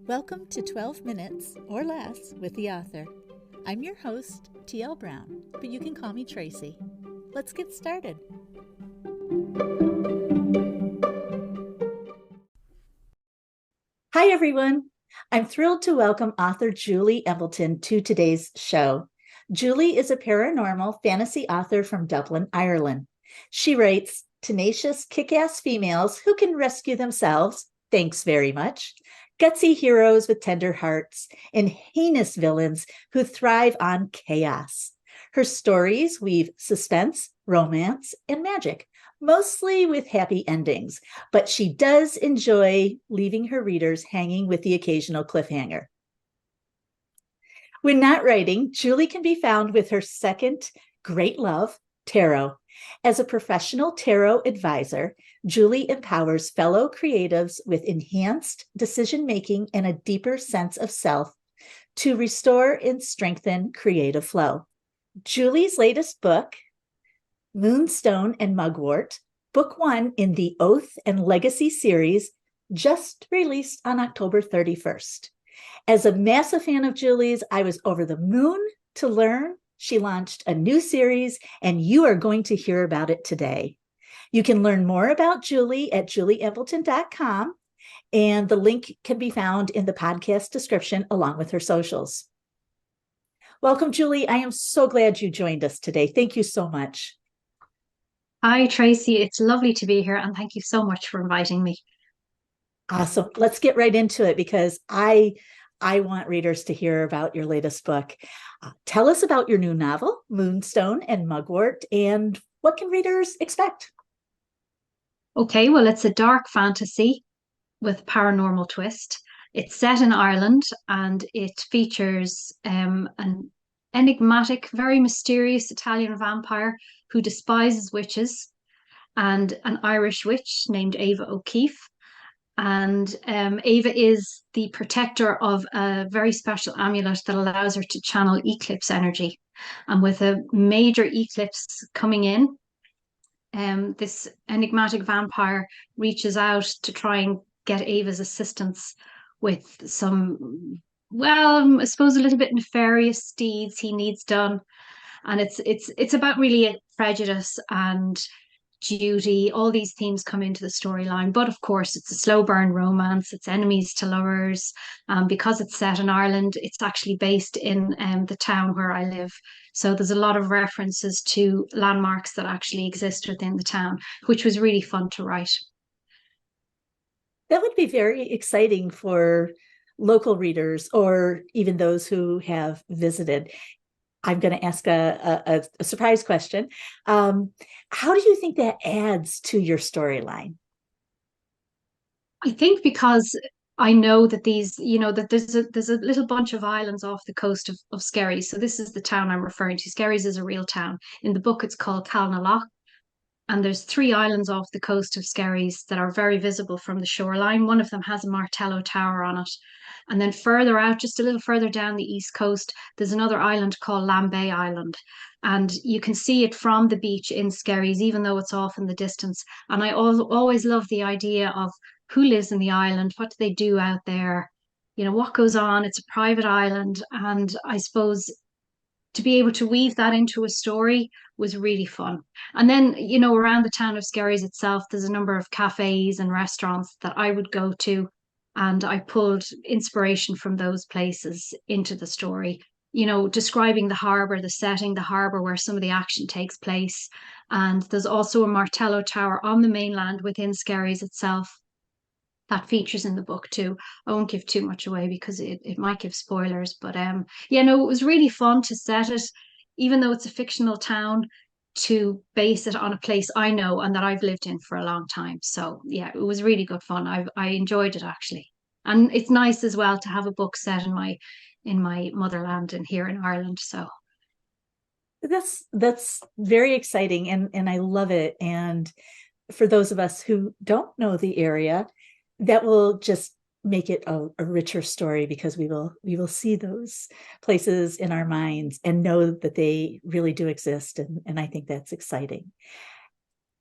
Welcome to 12 Minutes or Less with the Author. I'm your host, T.L. Brown, but you can call me Tracy. Let's get started. Hi, everyone. I'm thrilled to welcome author Julie Embleton to today's show. Julie is a paranormal fantasy author from Dublin, Ireland. She writes tenacious, kick-ass females who can rescue themselves, thanks very much, gutsy heroes with tender hearts, and heinous villains who thrive on chaos. Her stories weave suspense, romance, and magic, mostly with happy endings, but she does enjoy leaving her readers hanging with the occasional cliffhanger. When not writing, Julie can be found with her second great love, tarot. As a professional tarot advisor, Julie empowers fellow creatives with enhanced decision-making and a deeper sense of self to restore and strengthen creative flow. Julie's latest book, Moonstone Mugwort, book 1 in the Oath and Legacy series, just released on October 31st. As a massive fan of Julie's, I was over the moon to learn she launched a new series, and you are going to hear about it today. You can learn more about Julie at julieembleton.com, and the link can be found in the podcast description along with her socials. Welcome, Julie. I am so glad you joined us today. Thank you so much. Hi, Tracy. It's lovely to be here, and thank you so much for inviting me. Awesome. Let's get right into it because I want readers to hear about your latest book. Tell us about your new novel, Moonstone Mugwort, and what can readers expect? Okay, well, it's a dark fantasy with paranormal twist. It's set in Ireland and it features an enigmatic, very mysterious Italian vampire who despises witches and an Irish witch named Ava O'Keefe. And Ava is the protector of a very special amulet that allows her to channel eclipse energy. And with a major eclipse coming in, this enigmatic vampire reaches out to try and get Ava's assistance with some, well, I suppose a little bit nefarious deeds he needs done. And it's about really prejudice and duty. All these themes come into the storyline, but of course it's a slow burn romance. It's enemies to lovers. Because it's set in Ireland, it's actually based in the town where I live, so there's a lot of references to landmarks that actually exist within the town, which was really fun to write. That would be very exciting for local readers or even those who have visited. I'm going to ask a surprise question. How do you think that adds to your storyline? I think because I know that that there's a little bunch of islands off the coast of Skerries. So this is the town I'm referring to. Skerries is a real town. In the book, it's called Calnalough. And there's 3 islands off the coast of Skerries that are very visible from the shoreline. One of them has a Martello Tower on it. And then further out, just a little further down the east coast, there's another island called Lambay Island. And you can see it from the beach in Skerries, even though it's off in the distance. And I always love the idea of who lives in the island, what do they do out there, what goes on. It's a private island. And I suppose to be able to weave that into a story was really fun. And then, around the town of Skerries itself, there's a number of cafes and restaurants that I would go to. And I pulled inspiration from those places into the story, describing the harbour, the setting, the harbour where some of the action takes place. And there's also a Martello Tower on the mainland within Skerries itself that features in the book too. I won't give too much away because it might give spoilers, but yeah, no, it was really fun to set it, even though it's a fictional town, to base it on a place I know and that I've lived in for a long time. So yeah, it was really good fun. I enjoyed it actually. And it's nice as well to have a book set in my motherland and here in Ireland. So That's very exciting and I love it. And for those of us who don't know the area, that will just make it a richer story because we will see those places in our minds and know that they really do exist. And I think that's exciting.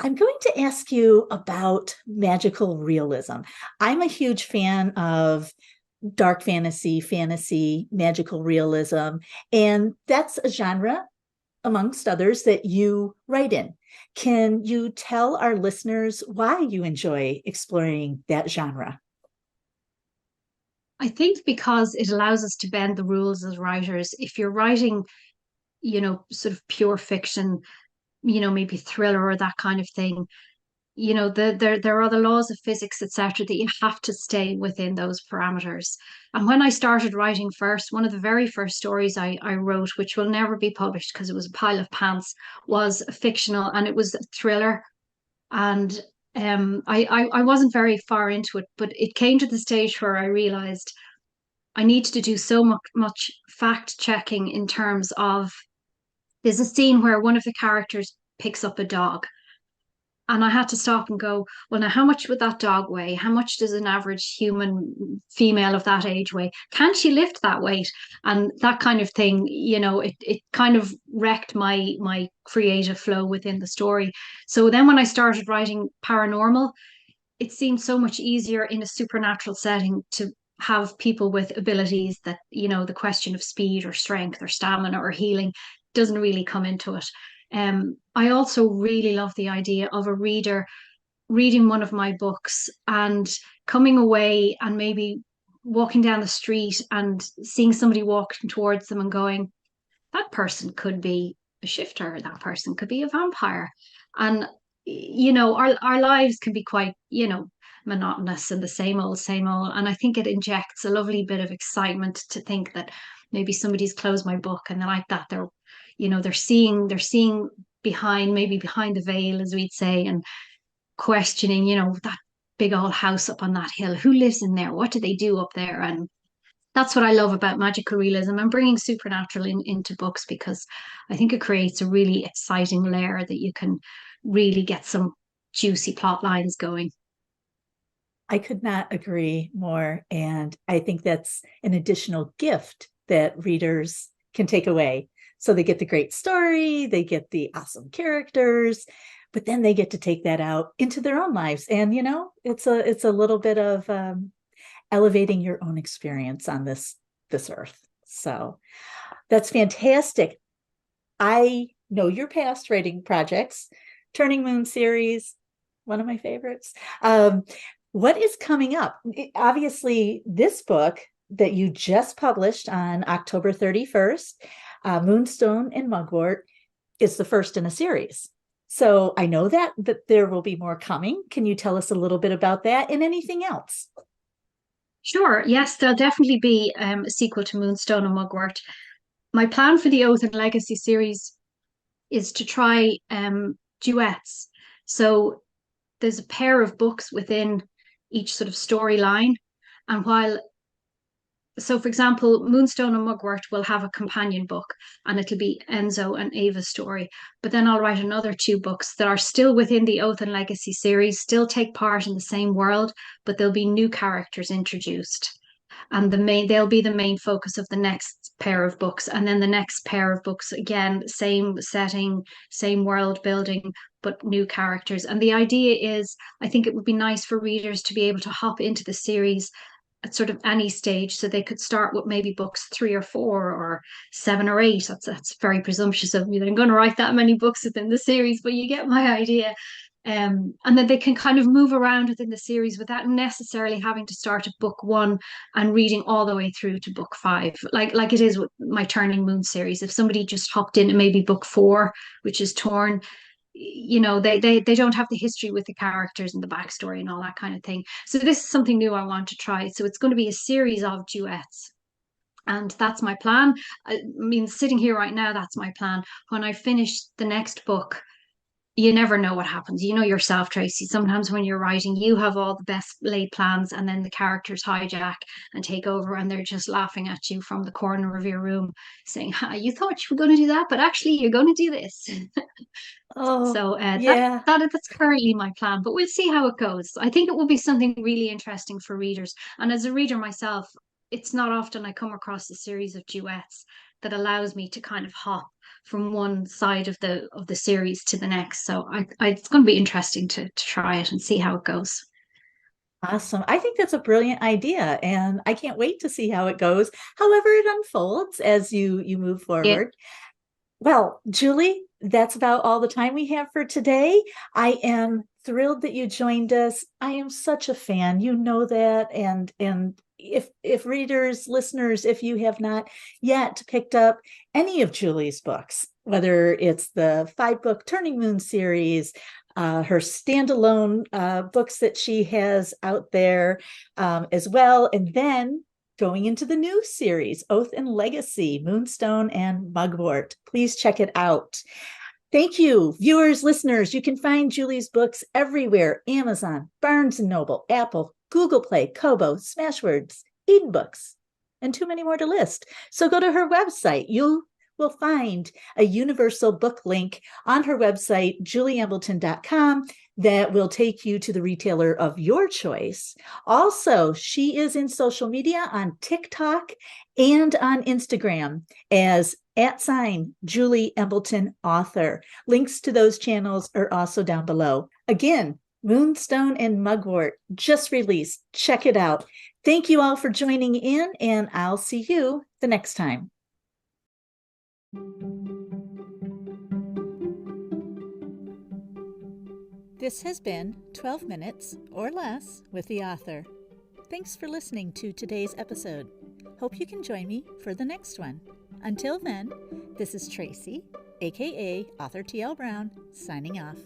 I'm going to ask you about magical realism. I'm a huge fan of dark fantasy, fantasy, magical realism. And that's a genre, amongst others, that you write in. Can you tell our listeners why you enjoy exploring that genre? I think because it allows us to bend the rules as writers. If you're writing, sort of pure fiction, maybe thriller or that kind of thing, there are the laws of physics, etc., that you have to stay within those parameters. And when I started writing first, one of the very first stories I wrote, which will never be published because it was a pile of pants, was fictional, and it was a thriller. And I wasn't very far into it, but it came to the stage where I realized I needed to do so much fact checking in terms of there's a scene where one of the characters picks up a dog. And I had to stop and go, well, now, how much would that dog weigh? How much does an average human female of that age weigh? Can she lift that weight? And that kind of thing, it kind of wrecked my creative flow within the story. So then when I started writing paranormal, it seemed so much easier in a supernatural setting to have people with abilities that, the question of speed or strength or stamina or healing doesn't really come into it. I also really love the idea of a reader reading one of my books and coming away and maybe walking down the street and seeing somebody walking towards them and going, that person could be a shifter, that person could be a vampire. And, our lives can be quite, monotonous and the same old, same old. And I think it injects a lovely bit of excitement to think that maybe somebody's closed my book and they're like that. They're seeing maybe behind the veil, as we'd say, and questioning, that big old house up on that hill. Who lives in there? What do they do up there? And that's what I love about magical realism and bringing supernatural into books, because I think it creates a really exciting layer that you can really get some juicy plot lines going. I could not agree more. And I think that's an additional gift that readers can take away. So they get the great story, they get the awesome characters, but then they get to take that out into their own lives. And, it's a little bit of elevating your own experience on this earth. So that's fantastic. I know your past writing projects, Turning Moon series, one of my favorites. What is coming up? Obviously, this book that you just published on October 31st, Moonstone and Mugwort, is the first in a series. So I know that there will be more coming. Can you tell us a little bit about that and anything else? Sure. Yes, there'll definitely be a sequel to Moonstone and Mugwort. My plan for the Oath and Legacy series is to try duets. So there's a pair of books within each sort of storyline. And so for example, Moonstone and Mugwort will have a companion book and it'll be Enzo and Ava's story. But then I'll write another two books that are still within the Oath and Legacy series, still take part in the same world, but there'll be new characters introduced. And they'll be the main focus of the next pair of books. And then the next pair of books, again, same setting, same world building, but new characters. And the idea is, I think it would be nice for readers to be able to hop into the series at sort of any stage, so they could start with maybe books 3 or 4 or 7 or 8. That's very presumptuous of me that I'm going to write that many books within the series, but you get my idea. And then they can kind of move around within the series without necessarily having to start at book 1 and reading all the way through to book 5, like it is with my Turning Moon series. If somebody just hopped in at maybe book 4, which is torn, they don't have the history with the characters and the backstory and all that kind of thing. So this is something new I want to try. So it's going to be a series of duets. And that's my plan. I mean, sitting here right now, that's my plan. When I finish the next book, you never know what happens. You know yourself, Tracy. Sometimes when you're writing, you have all the best laid plans, and then the characters hijack and take over, and they're just laughing at you from the corner of your room, saying, "You thought you were going to do that, but actually, you're going to do this." Oh, So yeah. that's currently my plan, but we'll see how it goes. I think it will be something really interesting for readers. And as a reader myself, it's not often I come across a series of duets that allows me to kind of hop from one side of the series to the next. So it's going to be interesting to try it and see how it goes. Awesome. I think that's a brilliant idea, and I can't wait to see how it goes, however it unfolds as you move Yeah. forward. Well, Julie, that's about all the time we have for today. I am thrilled that you joined us. I am such a fan. You know that. And if readers, listeners, if you have not yet picked up any of Julie's books, whether it's the 5-book Turning Moon series, her standalone books that she has out there as well, and then going into the new series, Oath and Legacy, Moonstone and Mugwort. Please check it out. Thank you, viewers, listeners. You can find Julie's books everywhere: Amazon, Barnes & Noble, Apple, Google Play, Kobo, Smashwords, Eden Books, and too many more to list. So go to her website. You will find a universal book link on her website, julieembleton.com, that will take you to the retailer of your choice. Also, she is in social media on TikTok and on Instagram as @Julie Embleton author. Links to those channels are also down below. Again, Moonstone and Mugwort just released. Check it out. Thank you all for joining in, and I'll see you the next time. This has been 12 Minutes or Less with the author. Thanks for listening to today's episode. Hope you can join me for the next one. Until then, this is Tracy, aka Author T.L. Brown, signing off.